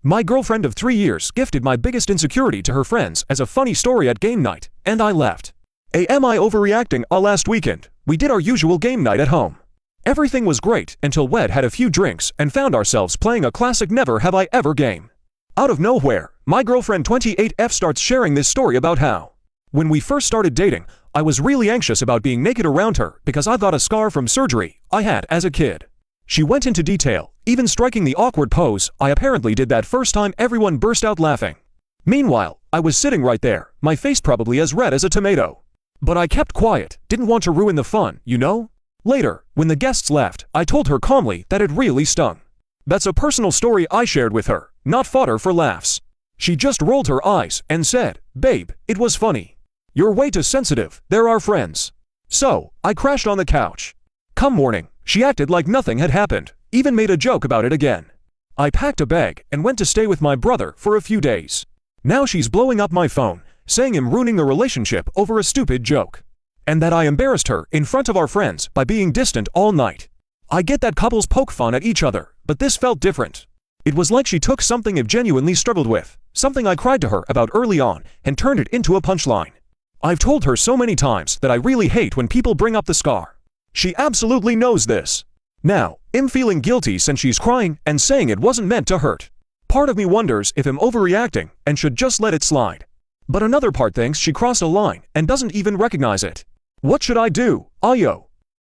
My girlfriend of 3 years gifted my biggest insecurity to her friends as a funny story at game night, and I left. Am I overreacting? Last weekend, we did our usual game night at home. Everything was great until Wed had a few drinks and found ourselves playing a classic Never Have I Ever game. Out of nowhere, my girlfriend 28F starts sharing this story about how, when we first started dating, I was really anxious about being naked around her because I got a scar from surgery I had as a kid. She went into detail, even striking the awkward pose I apparently did that first time. Everyone burst out laughing. Meanwhile, I was sitting right there, my face probably as red as a tomato. But I kept quiet, didn't want to ruin the fun, you know? Later, when the guests left, I told her calmly that it really stung. That's a personal story I shared with her, not fodder for laughs. She just rolled her eyes and said, "Babe, it was funny. You're way too sensitive, they're our friends." So, I crashed on the couch. Come morning, she acted like nothing had happened, even made a joke about it again. I packed a bag and went to stay with my brother for a few days. Now she's blowing up my phone, saying I'm ruining the relationship over a stupid joke. And that I embarrassed her in front of our friends by being distant all night. I get that couples poke fun at each other, but this felt different. It was like she took something I've genuinely struggled with, something I cried to her about early on, and turned it into a punchline. I've told her so many times that I really hate when people bring up the scar. She absolutely knows this. Now, I'm feeling guilty since she's crying and saying it wasn't meant to hurt. Part of me wonders if I'm overreacting and should just let it slide. But another part thinks she crossed a line and doesn't even recognize it. What should I do, AIO?